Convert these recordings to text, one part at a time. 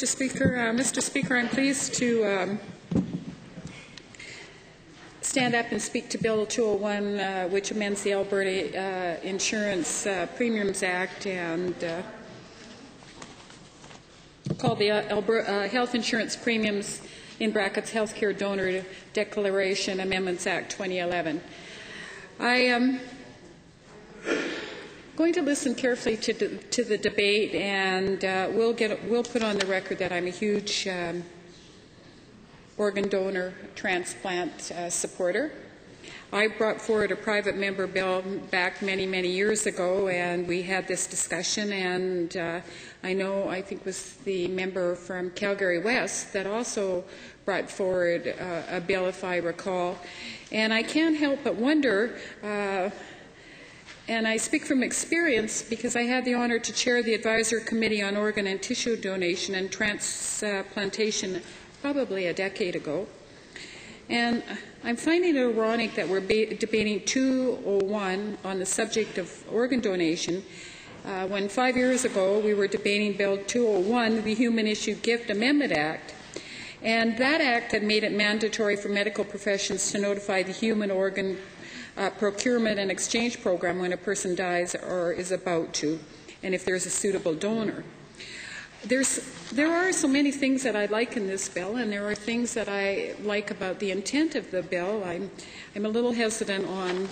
Mr. Speaker. Mr. Speaker, I'm pleased to stand up and speak to Bill 201, which amends the Alberta Insurance Premiums Act and called the Alberta Health Insurance Premiums in brackets Healthcare Donor Declaration Amendments Act 2011. I am going to listen carefully to the debate, and we'll put on the record that I'm a huge organ donor transplant supporter. I brought forward a private member bill back many, many years ago, and we had this discussion, and I think it was the member from Calgary West that also brought forward a bill, if I recall. And I can't help but wonder, and I speak from experience because I had the honor to chair the Advisory Committee on Organ and Tissue Donation and Transplantation probably a decade ago. And I'm finding it ironic that we're debating 201 on the subject of organ donation when 5 years ago we were debating Bill 201, the Human Issue Gift Amendment Act. And that act had made it mandatory for medical professions to notify the human organ procurement and exchange program when a person dies or is about to, and if there's a suitable donor. There are so many things that I like in this bill, and there are things that I like about the intent of the bill. I'm a little hesitant on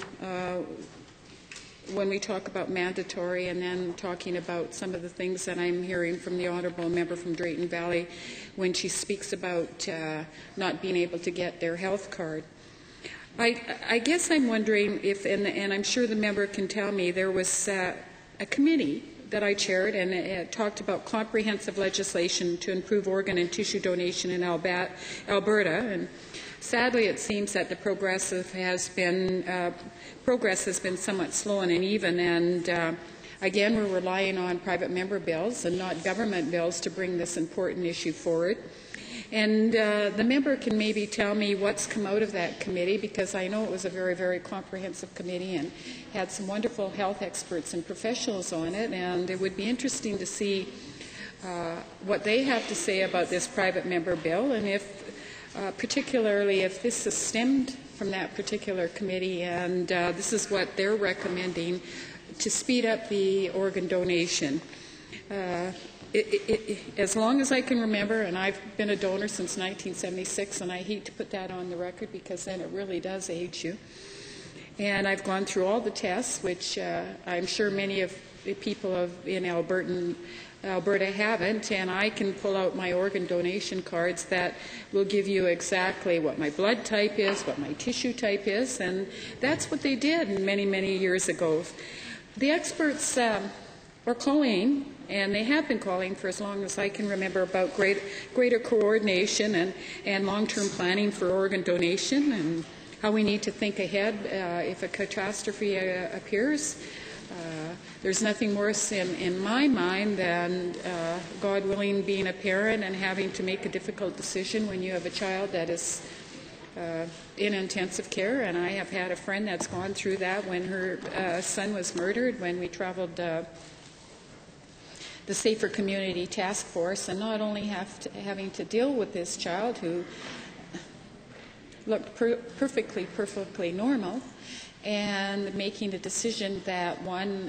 when we talk about mandatory and then talking about some of the things that I'm hearing from the honourable member from Drayton Valley when she speaks about not being able to get their health card. I guess I'm wondering if, and I'm sure the member can tell me, there was a committee that I chaired, and it talked about comprehensive legislation to improve organ and tissue donation in Alberta. And sadly, it seems that the progress has been somewhat slow and uneven. And again, we're relying on private member bills and not government bills to bring this important issue forward. And the member can maybe tell me what's come out of that committee, because I know it was a very, very comprehensive committee and had some wonderful health experts and professionals on it, and it would be interesting to see what they have to say about this private member bill, and if, particularly if this is stemmed from that particular committee, and this is what they're recommending to speed up the organ donation. As long as I can remember, and I've been a donor since 1976, and I hate to put that on the record because then it really does age you. And I've gone through all the tests, which I'm sure many of the people in Alberta haven't, and I can pull out my organ donation cards that will give you exactly what my blood type is, what my tissue type is, and that's what they did many, many years ago. The experts are calling, and they have been calling for as long as I can remember, about greater coordination and long-term planning for organ donation, and how we need to think ahead if a catastrophe appears. There's nothing worse in my mind than, God willing, being a parent and having to make a difficult decision when you have a child that is in intensive care. And I have had a friend that's gone through that when her son was murdered, when we traveled the Safer Community Task Force, and not only having to deal with this child who looked perfectly normal, and making the decision that, one,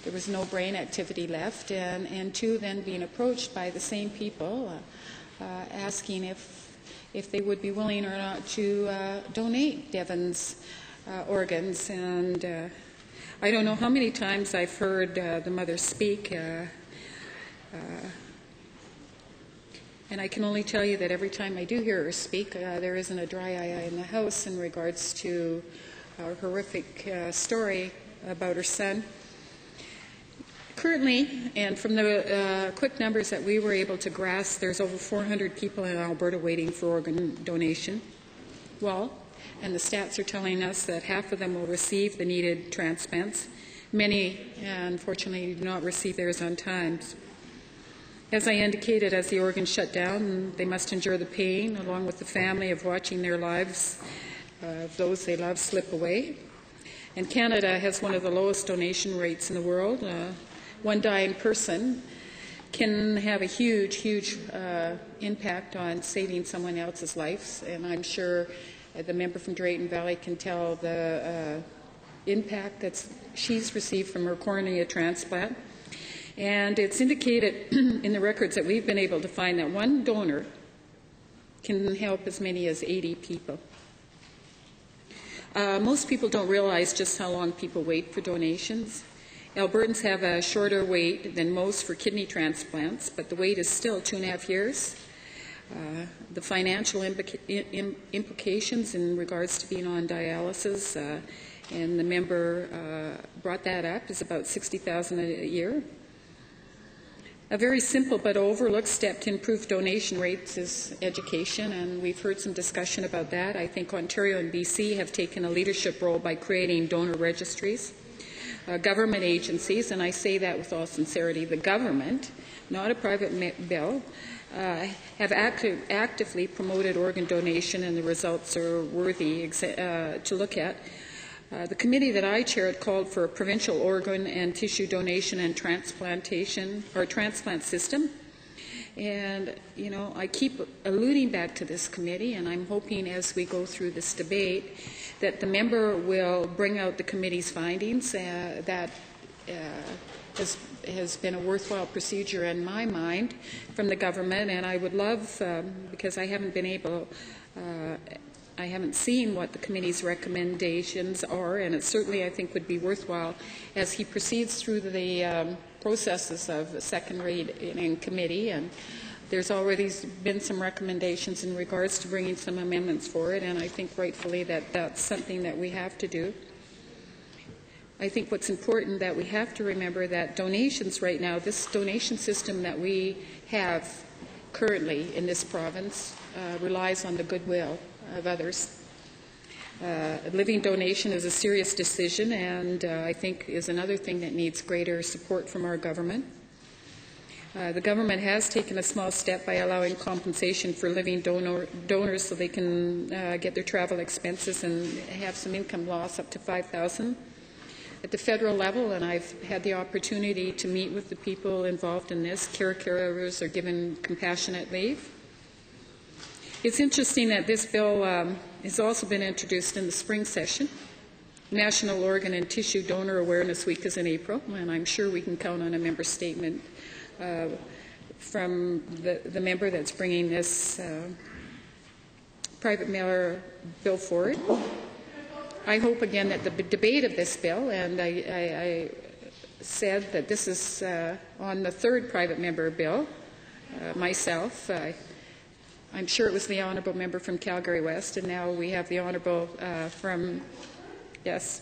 there was no brain activity left, and two, then being approached by the same people asking if they would be willing or not to donate Devon's organs. And I don't know how many times I've heard the mother speak, and I can only tell you that every time I do hear her speak, there isn't a dry eye in the house in regards to a horrific story about her son. Currently, and from the quick numbers that we were able to grasp, there's over 400 people in Alberta waiting for organ donation. Well, and the stats are telling us that half of them will receive the needed transplants. Many, unfortunately, do not receive theirs on time. As I indicated, as the organs shut down, they must endure the pain, along with the family, of watching their lives, those they love, slip away. And Canada has one of the lowest donation rates in the world. One dying person can have a huge, huge impact on saving someone else's life. And I'm sure the member from Drayton Valley can tell the impact that she's received from her cornea transplant. And it's indicated in the records that we've been able to find that one donor can help as many as 80 people. Most people don't realize just how long people wait for donations. Albertans have a shorter wait than most for kidney transplants, but the wait is still 2.5 years. The financial implications in regards to being on dialysis, and the member brought that up, is about $60,000 a year. A very simple but overlooked step to improve donation rates is education, and we've heard some discussion about that. I think Ontario and BC have taken a leadership role by creating donor registries. Government agencies, and I say that with all sincerity, the government, not a private bill, have actively promoted organ donation, and the results are worthy to look at. The committee that I chaired called for a provincial organ and tissue donation and transplantation or transplant system. And, you know, I keep alluding back to this committee, and I'm hoping as we go through this debate that the member will bring out the committee's findings. That has been a worthwhile procedure in my mind from the government, and I would love, because I haven't been able, I haven't seen what the committee's recommendations are, and it certainly, I think, would be worthwhile as he proceeds through the processes of the second read in committee. And there's already been some recommendations in regards to bringing some amendments for it, and I think rightfully that that's something that we have to do. I think what's important that we have to remember that donations right now, this donation system that we have currently in this province relies on the goodwill of others. Living donation is a serious decision, and I think is another thing that needs greater support from our government. The government has taken a small step by allowing compensation for living donors so they can get their travel expenses and have some income loss up to $5,000. At the federal level, and I've had the opportunity to meet with the people involved in this, caregivers are given compassionate leave. It's interesting that this bill has also been introduced in the spring session. National Organ and Tissue Donor Awareness Week is in April, and I'm sure we can count on a member statement from the member that's bringing this private matter bill forward. I hope again that the debate of this bill, and I said that this is on the third private member bill, myself. I'm sure it was the honourable member from Calgary West, and now we have the honourable from, yes,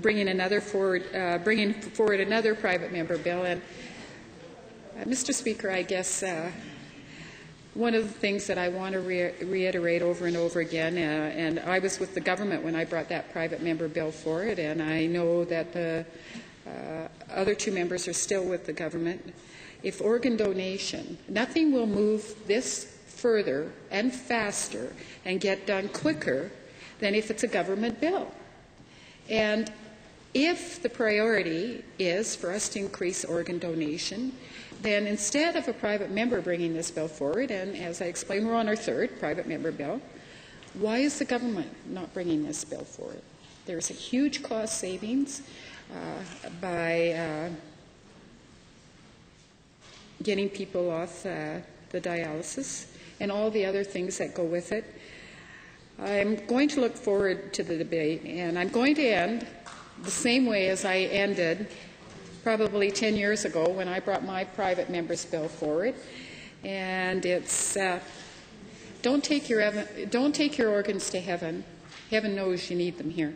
bringing forward another private member bill. And Mr. Speaker, I guess one of the things that I want to reiterate over and over again, and I was with the government when I brought that private member bill forward, and I know that the other two members are still with the government. If organ donation, nothing will move this further and faster and get done quicker than if it's a government bill. And if the priority is for us to increase organ donation, then instead of a private member bringing this bill forward, and as I explained, we're on our third private member bill, why is the government not bringing this bill forward? There's a huge cost savings by getting people off the dialysis and all the other things that go with it. I'm going to look forward to the debate, and I'm going to end the same way as I ended probably 10 years ago when I brought my private member's bill forward. And it's don't take your organs to heaven. Heaven knows you need them here.